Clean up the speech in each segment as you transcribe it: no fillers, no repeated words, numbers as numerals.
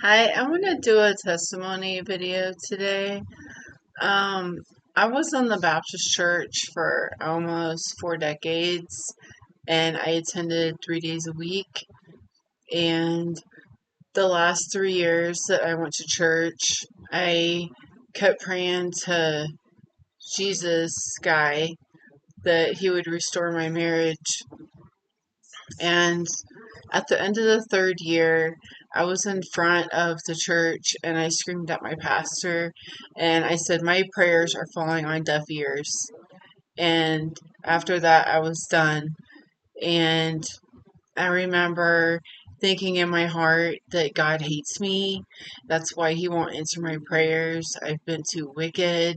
Hi, I want to do a testimony video today. Um, I was in the Baptist church for almost 4 decades, and I attended 3 days a week. And the last 3 years that I went to church, I kept praying to Jesus guy that he would restore my marriage. And at the end of the third year, I was in front of the church and I screamed at my pastor and I said, "My prayers are falling on deaf ears." And after that, I was done. And I remember thinking in my heart that God hates me. That's why He won't answer my prayers. I've been too wicked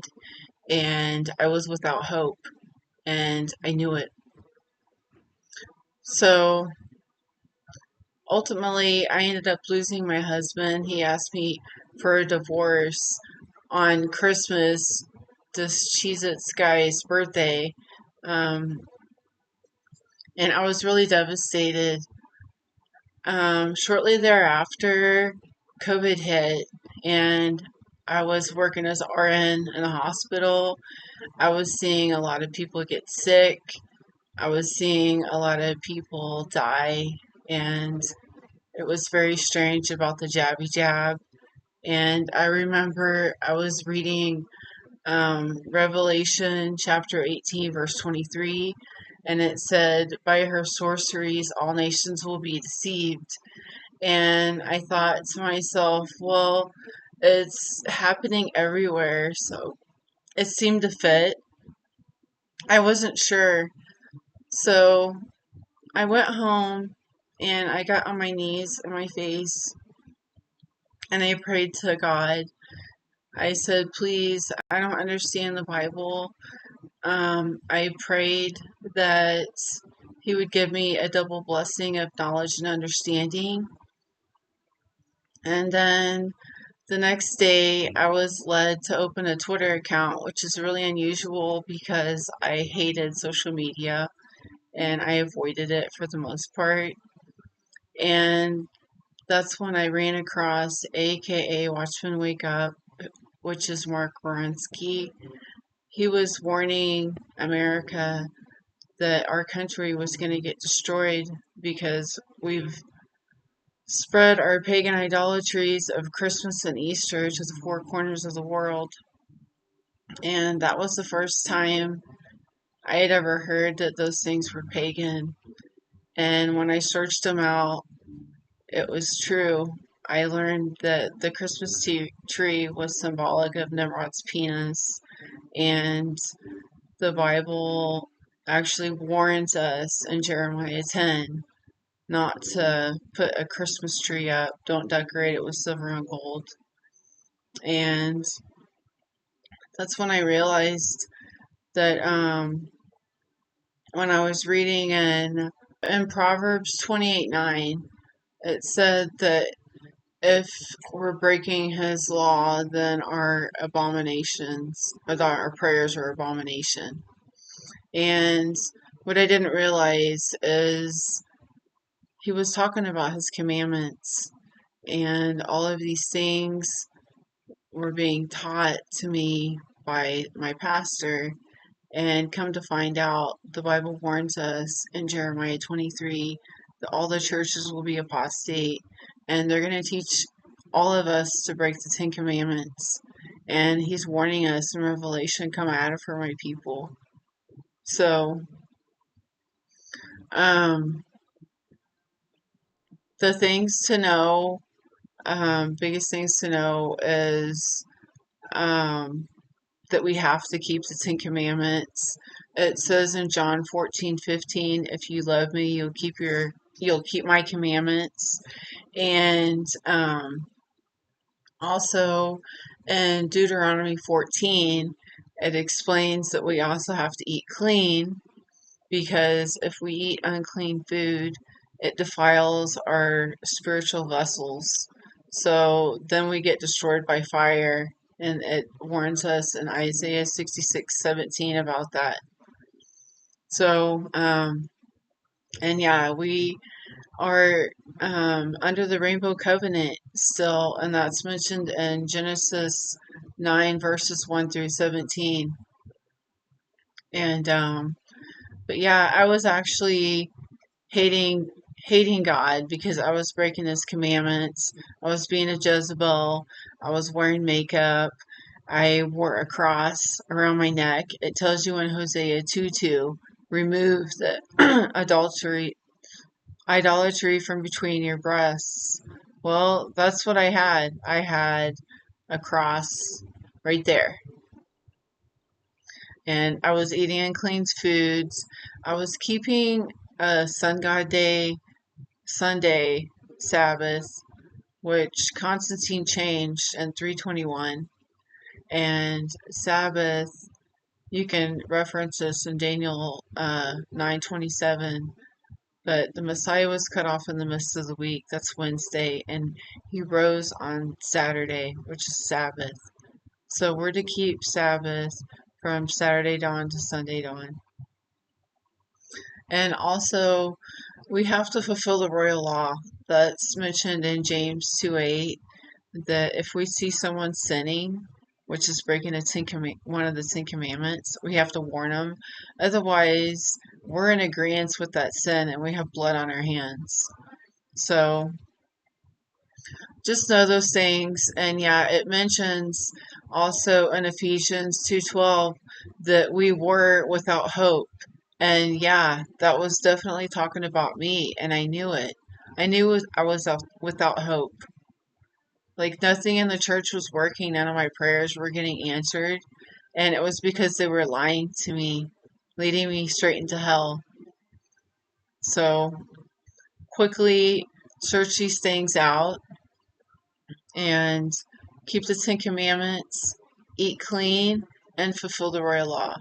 and I was without hope. And I knew it. So ultimately, I ended up losing my husband. He asked me for a divorce on Christmas, this Cheez-Its guy's birthday. Um, and I was really devastated. Shortly thereafter, COVID hit, and I was working as RN in a hospital. I was seeing a lot of people get sick. I was seeing a lot of people die, and it was very strange about the jabby jab. And I remember I was reading Revelation chapter 18, verse 23, and it said, "By her sorceries, all nations will be deceived." And I thought to myself, well, it's happening everywhere, so it seemed to fit. I wasn't sure. So I went home and I got on my knees and my face and I prayed to God. I said, please, I don't understand the Bible. I prayed that He would give me a double blessing of knowledge and understanding. And then the next day, I was led to open a Twitter account, which is really unusual because I hated social media and I avoided it for the most part. And that's when I ran across AKA Watchmen Wake Up, which is Mark Wronski. He was warning America that our country was going to get destroyed because we've spread our pagan idolatries of Christmas and Easter to the four corners of the world. And that was the first time I had ever heard that those things were pagan. And when I searched them out, it was true. I learned that the Christmas tree was symbolic of Nimrod's penis, and the Bible actually warns us in Jeremiah 10 not to put a Christmas tree up. Don't decorate it with silver and gold. And that's when I realized that when I was reading in Proverbs 28:9, it said that if we're breaking His law, then our abominations, or our prayers are abomination. And what I didn't realize is He was talking about His commandments, and all of these things were being taught to me by my pastor. And come to find out, the Bible warns us in Jeremiah 23 that all the churches will be apostate and they're going to teach all of us to break the Ten Commandments. And He's warning us in Revelation, come out of her, my people. So, um, the things to know, biggest things to know is um, that we have to keep the Ten Commandments. It says in John 14:15, if you love me, you'll keep my commandments. And also in Deuteronomy 14, it explains that we also have to eat clean because if we eat unclean food, it defiles our spiritual vessels. So then we get destroyed by fire, and it warns us in Isaiah 66:17 about that. So, and yeah, we are under the Rainbow Covenant still, and that's mentioned in Genesis 9, verses 1 through 17. And, but yeah, I was actually hating hating God because I was breaking his commandments. I was being a Jezebel. I was wearing makeup. I wore a cross around my neck. It tells you in Hosea 2:2, remove the idolatry from between your breasts. Well, that's what I had. I had a cross right there. And I was eating unclean foods. I was keeping a sun god day, Sunday, Sabbath, which Constantine changed in 321. And Sabbath, you can reference this in Daniel 9:27. But the Messiah was cut off in the midst of the week. That's Wednesday. And he rose on Saturday, which is Sabbath. So we're to keep Sabbath from Saturday dawn to Sunday dawn. And also, we have to fulfill the royal law that's mentioned in James 2:8, that if we see someone sinning, which is breaking one of the Ten Commandments, we have to warn them. Otherwise, we're in agreement with that sin and we have blood on our hands. So just know those things. And yeah, it mentions also in Ephesians 2:12 that we were without hope. And yeah, that was definitely talking about me, and I knew it. I knew I was without hope. Like nothing in the church was working, none of my prayers were getting answered, and it was because they were lying to me, leading me straight into hell. So quickly search these things out and keep the Ten Commandments, eat clean, and fulfill the royal law.